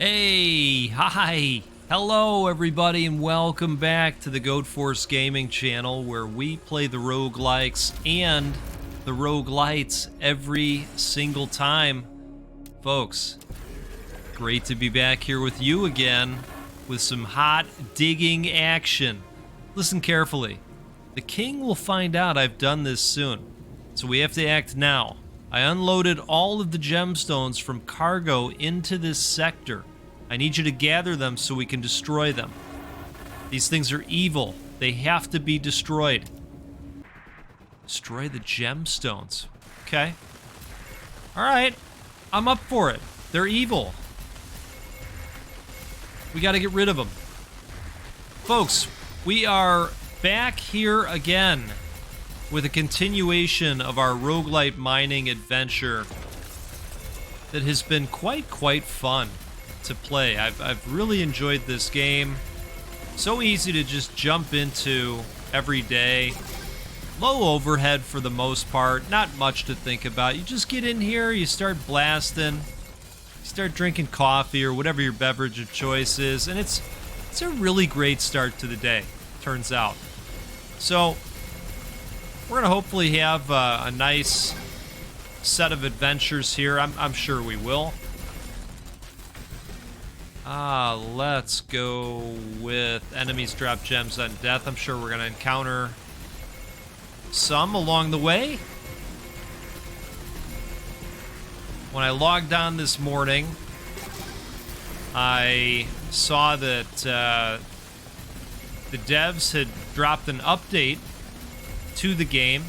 Hey, hi, hello everybody, and welcome back to the Goat Force Gaming channel, where we play the roguelikes and the roguelites every single time. Folks, great to be back here with you again with some hot digging action. Listen carefully. The king will find out I've done this soon, so we have to act now. I unloaded all of the gemstones from cargo into this sector. I need you to gather them so we can destroy them. These things are evil. They have to be destroyed. Destroy the gemstones. Okay. Alright. I'm up for it. They're evil. We gotta get rid of them. Folks, we are back here again with a continuation of our roguelite mining adventure that has been quite fun to play. I've really enjoyed this game. So easy to just jump into every day. Low overhead for the most part, not much to think about. You just get in here, you start blasting, you start drinking coffee or whatever your beverage of choice is, and it's a really great start to the day, turns out. So we're gonna hopefully have a nice set of adventures here. I'm sure we will. Let's go with enemies drop gems on death. I'm sure we're gonna encounter some along the way. When I logged on this morning, I saw that the devs had dropped an update to the game.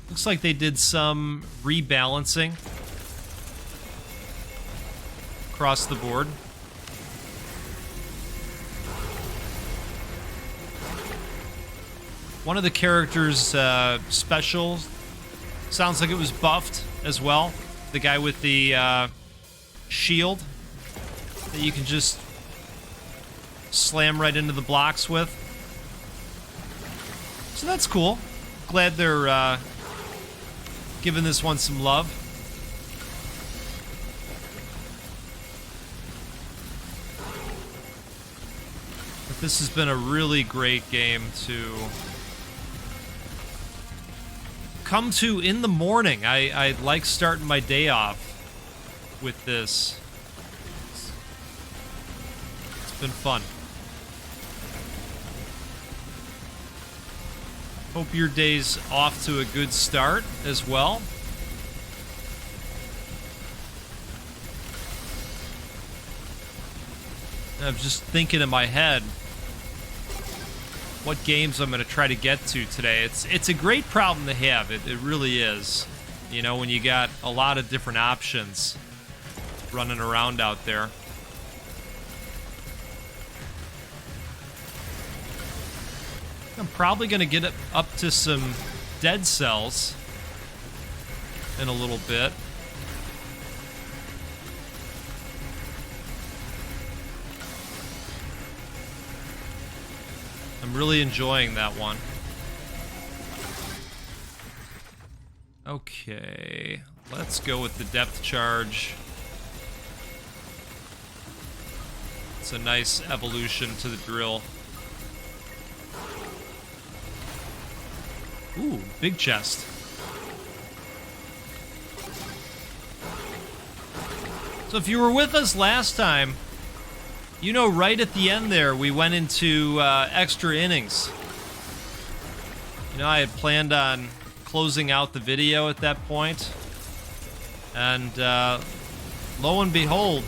Looks like they did some rebalancing across the board. One of the characters' specials sounds like it was buffed as well. The guy with the shield that you can just slam right into the blocks with. So that's cool. Glad they're giving this one some love. But this has been a really great game to come to in the morning. I like starting my day off with this. It's been fun. Hope your day's off to a good start as well. I'm just thinking in my head what games I'm going to try to get to today. It's a great problem to have. It really is. You know, when you got a lot of different options running around out there. I'm probably going to get up to some dead cells in a little bit. I'm really enjoying that one. Okay, let's go with the depth charge. It's a nice evolution to the drill. Ooh, big chest. So if you were with us last time, you know, right at the end there, we went into extra innings. You know, I had planned on closing out the video at that point. And lo and behold,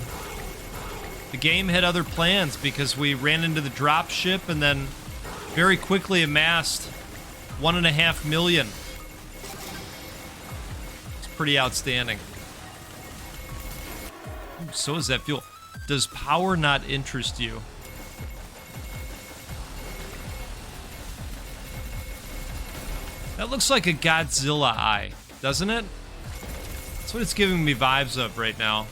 the game had other plans because we ran into the drop ship and then very quickly amassed 1.5 million. It's pretty outstanding. Ooh, so is that fuel. Does power not interest you? That looks like a Godzilla eye, doesn't it? That's what it's giving me vibes of right now.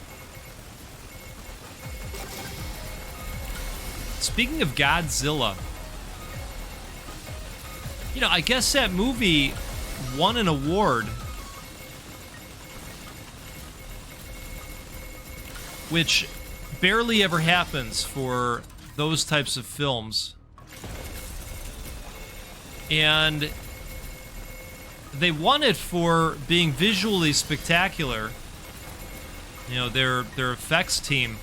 Speaking of Godzilla, you know, I guess that movie won an award which barely ever happens for those types of films. And they won it for being visually spectacular. You know, their effects team.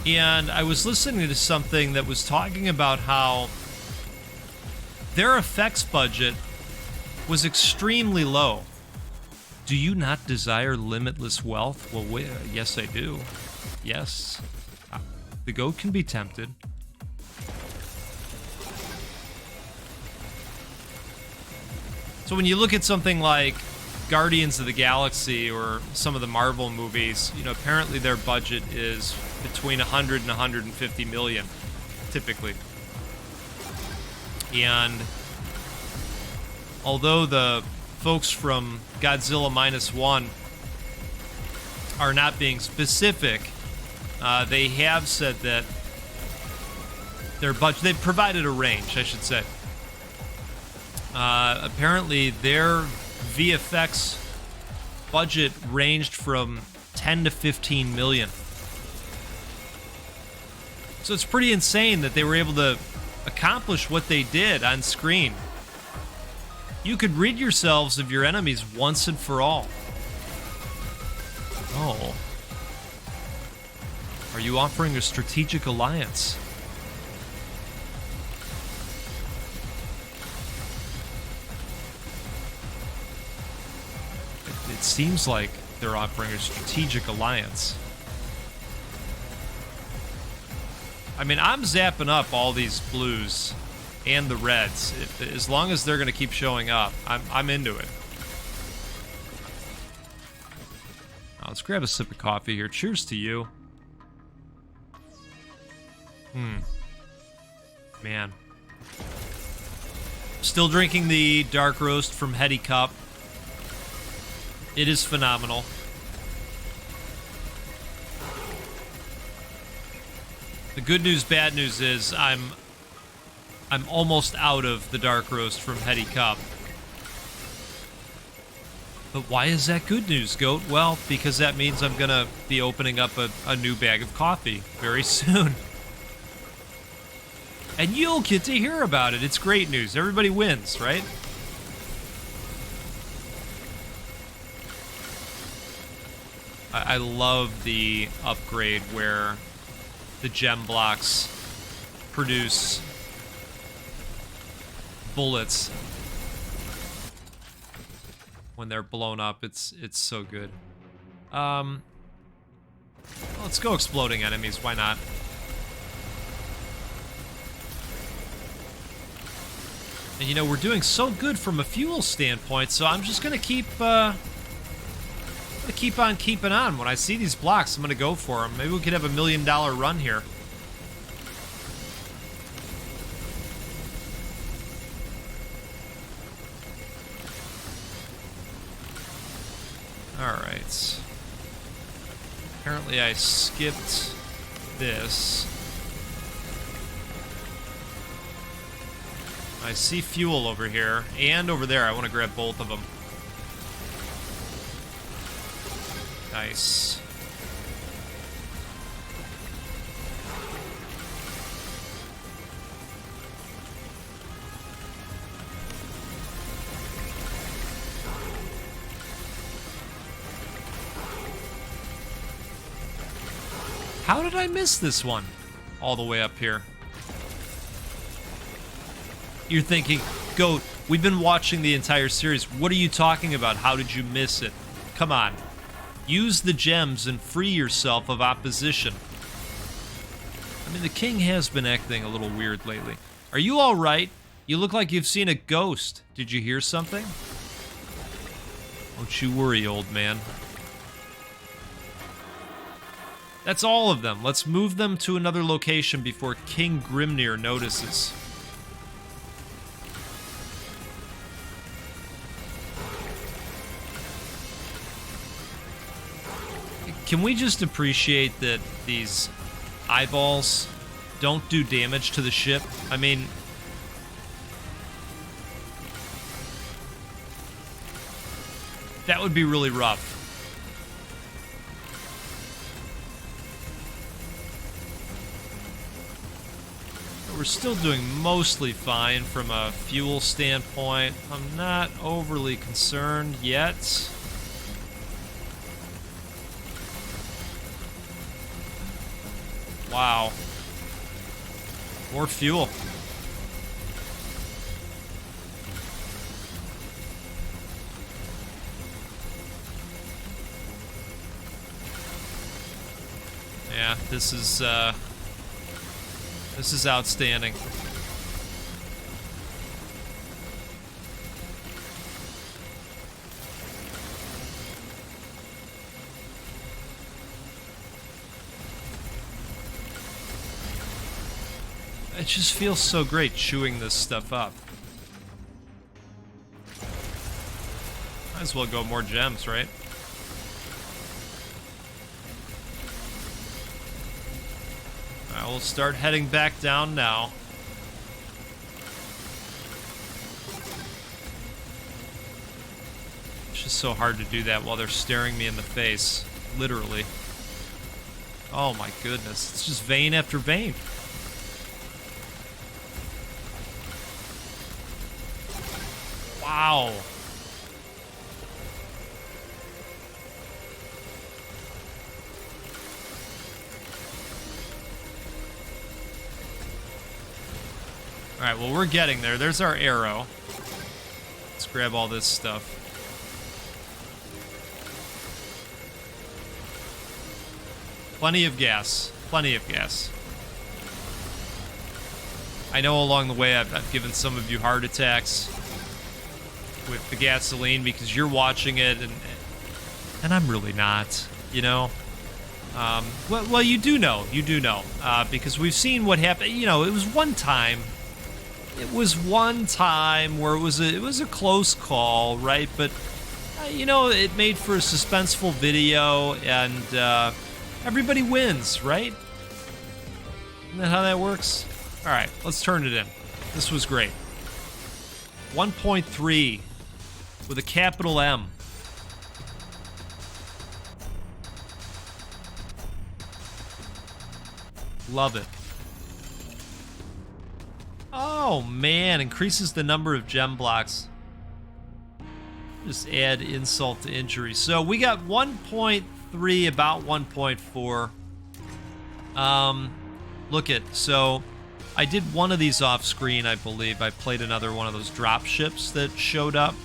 And I was listening to something that was talking about how their effects budget was extremely low. Do you not desire limitless wealth? Well, yes, I do. Yes. The goat can be tempted. So when you look at something like Guardians of the Galaxy or some of the Marvel movies, you know, apparently their budget is between 100 and 150 million, typically. And although the folks from Godzilla Minus One are not being specific, they have said that their budget, they've provided a range, I should say. Apparently their VFX budget ranged from 10 to 15 million. So it's pretty insane that they were able to accomplish what they did on screen. You could rid yourselves of your enemies once and for all. Oh. Are you offering a strategic alliance? It seems like they're offering a strategic alliance. I mean, I'm zapping up all these blues and the reds. As long as they're going to keep showing up, I'm into it. Now, let's grab a sip of coffee here. Cheers to you. Man. Still drinking the dark roast from Heady Cup. It is phenomenal. The good news, bad news is I'm almost out of the dark roast from Heady Cup. But why is that good news, Goat? Well, because that means I'm gonna be opening up a new bag of coffee very soon. And you'll get to hear about it. It's great news. Everybody wins, right? I love the upgrade where the gem blocks produce bullets when they're blown up. It's so good. Let's go exploding enemies. Why not? And you know, we're doing so good from a fuel standpoint, so I'm just gonna keep on keeping on. When I see these blocks, I'm gonna go for them. Maybe we could have $1 million run here. Alright. Apparently I skipped this. I see fuel over here and over there. I want to grab both of them. Nice. How did I miss this one all the way up here? You're thinking, Goat, we've been watching the entire series. What are you talking about? How did you miss it? Come on. Use the gems and free yourself of opposition. I mean, the king has been acting a little weird lately. Are you all right? You look like you've seen a ghost. Did you hear something? Don't you worry, old man. That's all of them. Let's move them to another location before King Grimnir notices. Can we just appreciate that these eyeballs don't do damage to the ship? I mean, That would be really rough. But we're still doing mostly fine from a fuel standpoint. I'm not overly concerned yet. Wow. More fuel. Yeah, this is outstanding. It just feels so great chewing this stuff up. Might as well go more gems, right? Alright, we'll start heading back down now. It's just so hard to do that while they're staring me in the face. Literally. Oh my goodness. It's just vein after vein. Wow. Alright, well, we're getting there. There's our arrow. Let's grab all this stuff. Plenty of gas. Plenty of gas. I know along the way I've given some of you heart attacks with the gasoline because you're watching it and I'm really not, you know? Well, you do know, because we've seen what happened. You know, it was one time where it was a close call, right? But you know, it made for a suspenseful video, and everybody wins, right? Isn't that how that works? All right, let's turn it in. This was great. 1.3 with a capital M. Love it. Oh man, increases the number of gem blocks. Just add insult to injury. So we got 1.3, about 1.4. Look it. So I did one of these off screen, I believe. I played another one of those drop ships that showed up,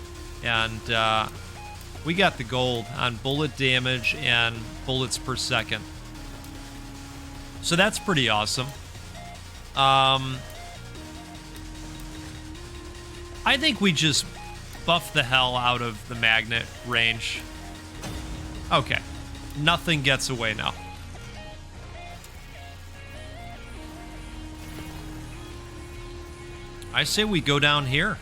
and we got the gold on bullet damage and bullets per second. So that's pretty awesome. I think we just buff the hell out of the magnet range. Okay. Nothing gets away now. I say we go down here.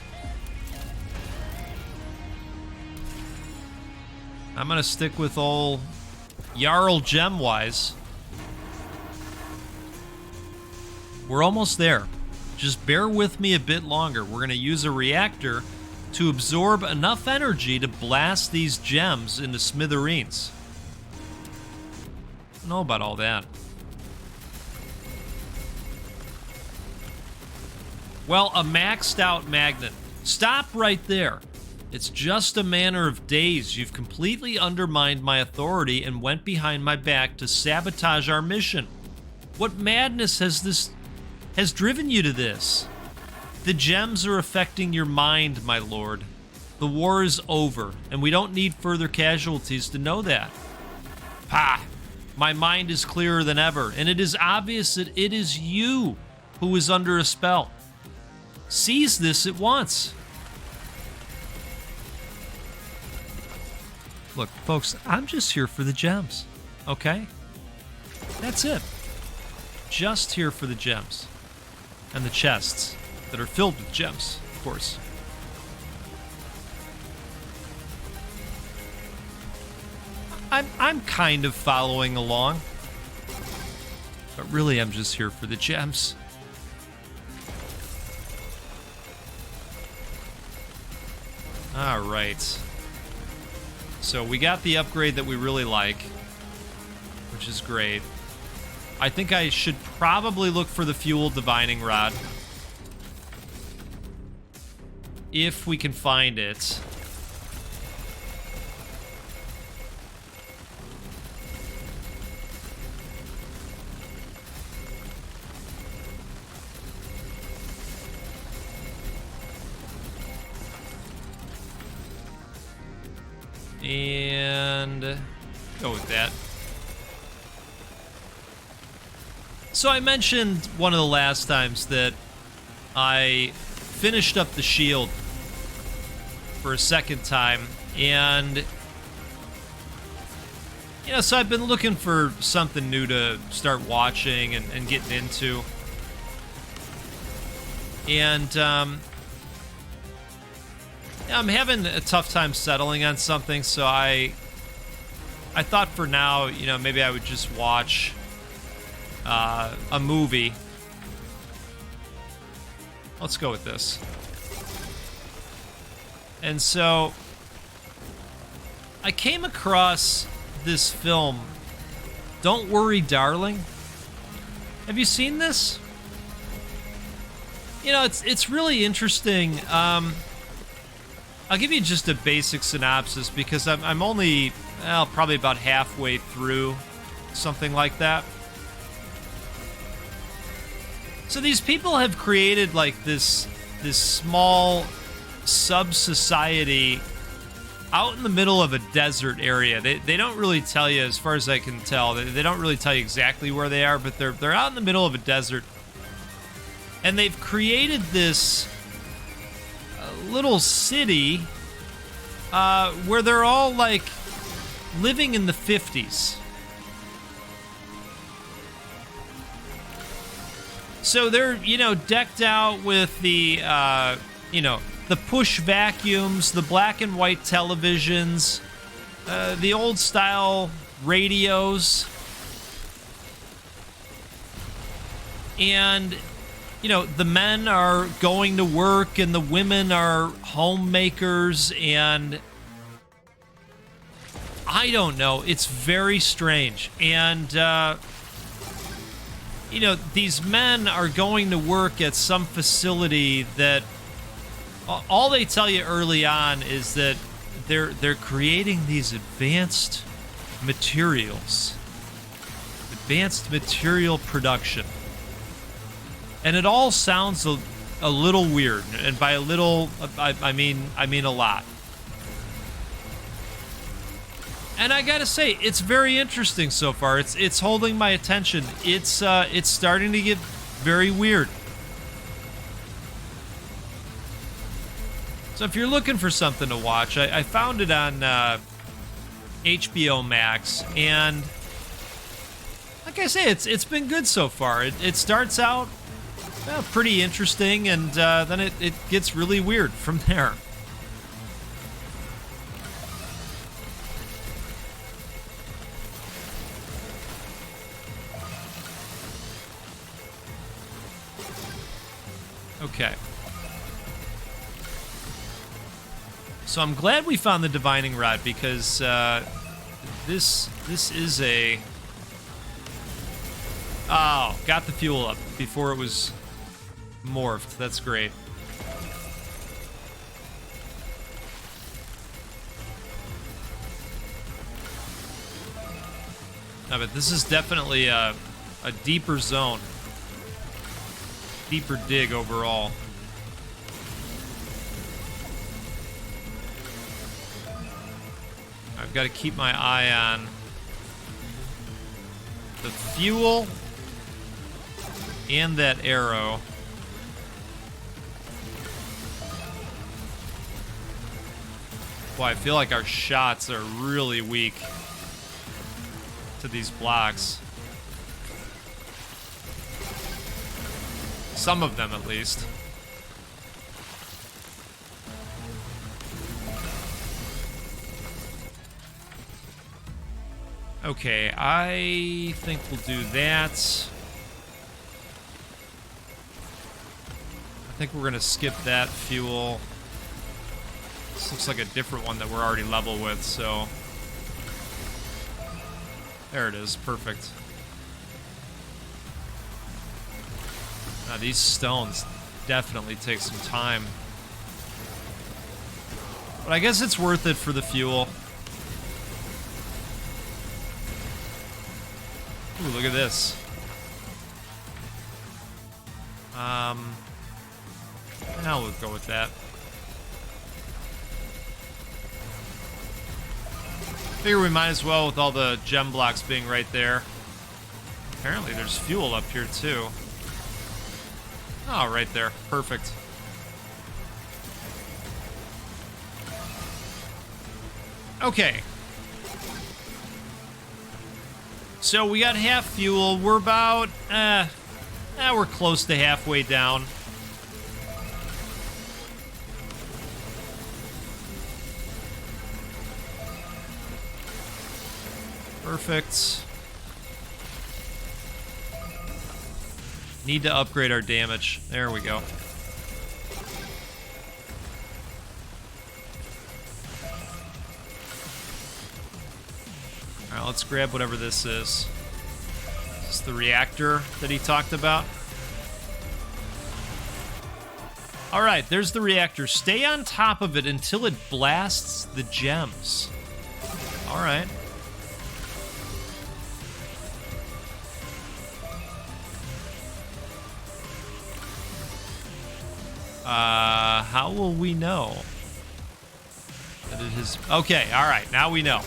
I'm gonna stick with old Jarl Gemwise. We're almost there. Just bear with me a bit longer. We're going to use a reactor to absorb enough energy to blast these gems into smithereens. I don't know about all that. Well, a maxed out magnet. Stop right there. It's just a matter of days. You've completely undermined my authority and went behind my back to sabotage our mission. What madness has driven you to this? The gems are affecting your mind, my lord. The war is over, and we don't need further casualties to know that. Ha! My mind is clearer than ever, and it is obvious that it is you who is under a spell. Seize this at once. Look, folks, I'm just here for the gems, okay? That's it. Just here for the gems. And the chests that are filled with gems, of course. I'm kind of following along. But really, I'm just here for the gems. All right. so we got the upgrade that we really like, which is great. I think I should probably look for the fuel divining rod. If we can find it. And go with that. So I mentioned one of the last times that I finished up the shield for a second time, and so I've been looking for something new to start watching and getting into. And I'm having a tough time settling on something, so I thought for now, maybe I would just watch a movie. Let's go with this. And so I came across this film, Don't Worry, Darling. Have you seen this? It's really interesting. I'll give you just a basic synopsis because I'm only probably about halfway through, something like that. So these people have created like this small sub-society out in the middle of a desert area. They don't really tell you, as far as I can tell, they don't really tell you exactly where they are, but they're out in the middle of a desert. And they've created this little city where they're all like living in the 50s. So they're, decked out with the, the push vacuums, the black and white televisions, the old style radios. And the men are going to work and the women are homemakers, and I don't know. It's very strange. And, these men are going to work at some facility that all they tell you early on is that they're creating these advanced materials. Advanced material production. And it all sounds a little weird, and by a little, I mean a lot. And I gotta say, it's very interesting so far. It's holding my attention. It's starting to get very weird. So if you're looking for something to watch, I found it on HBO Max, and like I say, it's been good so far. It starts out pretty interesting, and then it gets really weird from there. Okay. So I'm glad we found the divining rod, because this is a... Oh, got the fuel up before it was morphed. That's great. No, but this is definitely a deeper zone. Deeper dig overall. I've got to keep my eye on the fuel and that arrow. Boy, I feel like our shots are really weak to these blocks. Some of them, at least. Okay, I think we'll do that. I think we're gonna skip that fuel. This looks like a different one that we're already level with, so There it is. Perfect. Now, these stones definitely take some time. But I guess it's worth it for the fuel. Ooh, look at this. Now we'll go with that. Figure we might as well with all the gem blocks being right there. Apparently there's fuel up here too. Oh, right there. Perfect. Okay. So we got half fuel. We're about, we're close to halfway down. Perfect. Need to upgrade our damage. There we go. Alright, let's grab whatever this is. Is this the reactor that he talked about? Alright, there's the reactor. Stay on top of it until it blasts the gems. Alright. How will we know that it is? Okay, all right, now we know.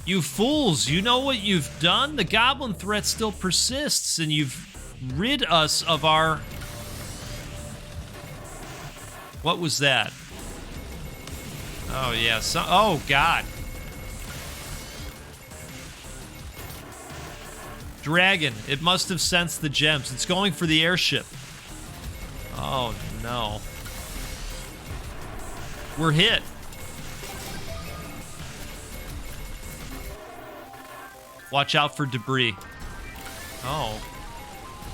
You fools, you know what you've done? The goblin threat still persists, and you've rid us of our... What was that? Oh, yeah, oh, God. Dragon, it must have sensed the gems. It's going for the airship. Oh, no. We're hit. Watch out for debris. Oh.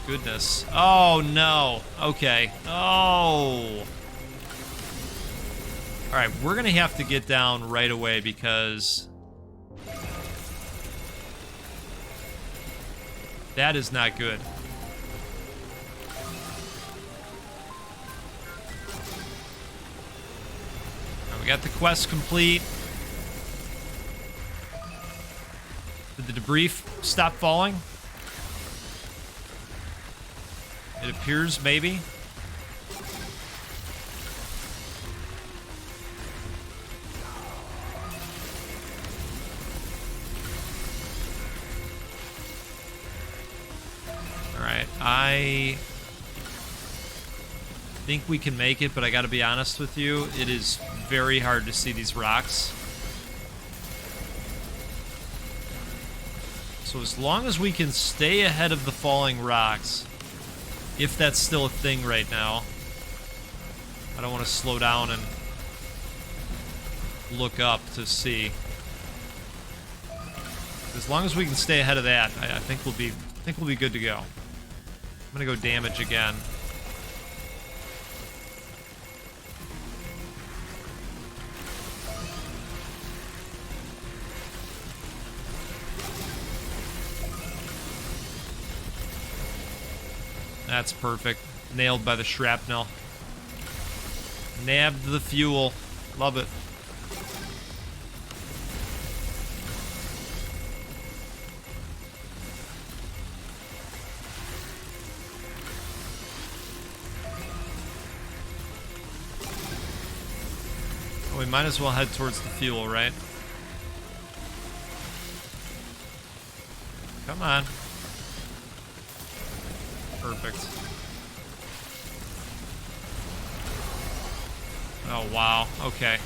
Goodness. Oh, no. Okay. Oh. Alright, we're gonna have to get down right away because... that is not good. Right, we got the quest complete. Did the debris stop falling? It appears, maybe. Alright, I think we can make it, but I gotta be honest with you, it is very hard to see these rocks. So as long as we can stay ahead of the falling rocks, if that's still a thing right now, I don't want to slow down and look up to see. As long as we can stay ahead of that, I think we'll be good to go. I'm gonna go damage again. That's perfect. Nailed by the shrapnel. Nabbed the fuel. Love it. Oh, we might as well head towards the fuel, right? Come on. Perfect. Oh, wow. Okay.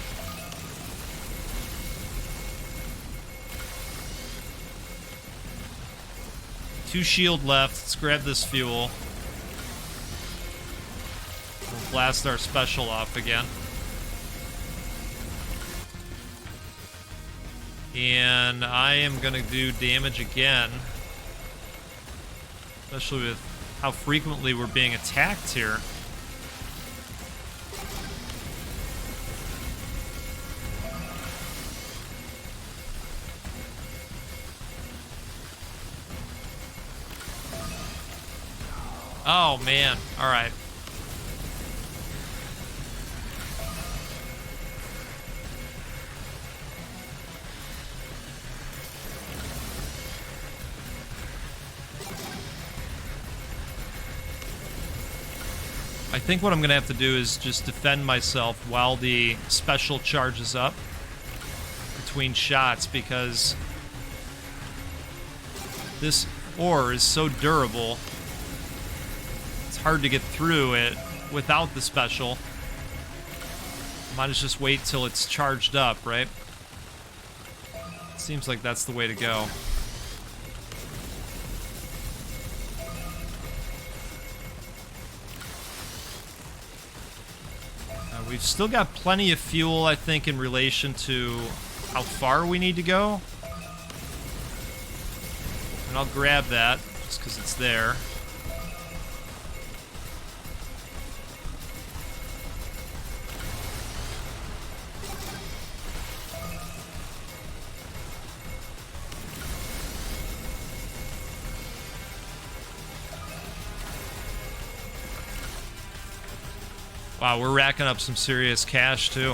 Two shield left. Let's grab this fuel. We'll blast our special off again. And I am gonna do damage again. Especially with how frequently we're being attacked here. Oh, man. All right. I think what I'm going to have to do is just defend myself while the special charges up between shots, because this ore is so durable. It's hard to get through it without the special. Might as just wait till it's charged up, right? Seems like that's the way to go. We've still got plenty of fuel, I think, in relation to how far we need to go. And I'll grab that, just because it's there. Wow, we're racking up some serious cash, too.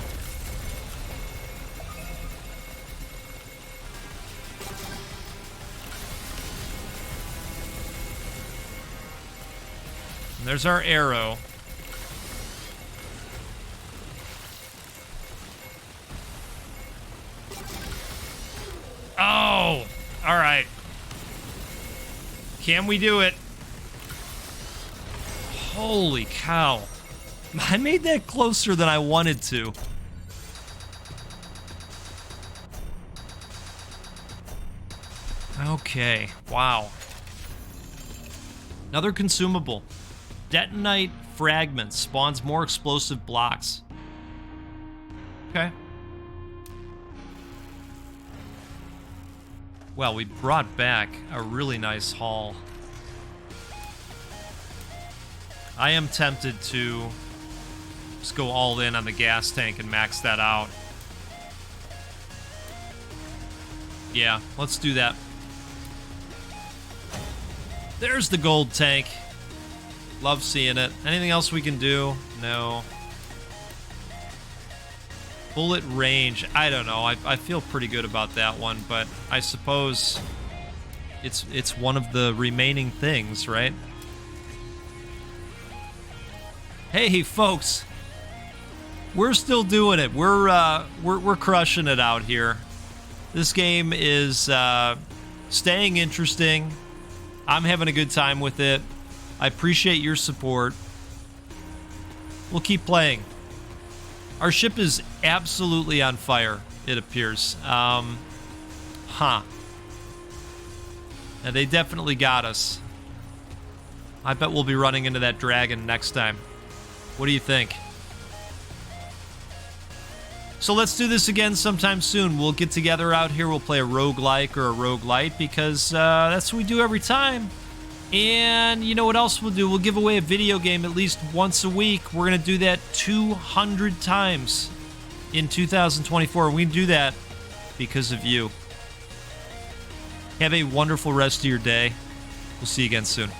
And there's our arrow. Oh! Alright. Can we do it? Holy cow. I made that closer than I wanted to. Okay, wow. Another consumable. Detonite fragments spawns more explosive blocks. Okay. Well, we brought back a really nice haul. I am tempted to just go all in on the gas tank and max that out. Yeah, let's do that. There's the gold tank. Love seeing it. Anything else we can do? No. Bullet range. I don't know. I feel pretty good about that one, but I suppose it's one of the remaining things, right? Hey, folks. We're still doing it. We're crushing it out here. This game is staying interesting. I'm having a good time with it. I appreciate your support. We'll keep playing. Our ship is absolutely on fire, it appears. And they definitely got us. I bet we'll be running into that dragon next time. What do you think? So let's do this again sometime soon. We'll get together out here. We'll play a roguelike or a roguelite because that's what we do every time. And you know what else we'll do? We'll give away a video game at least once a week. We're going to do that 200 times in 2024. We do that because of you. Have a wonderful rest of your day. We'll see you again soon.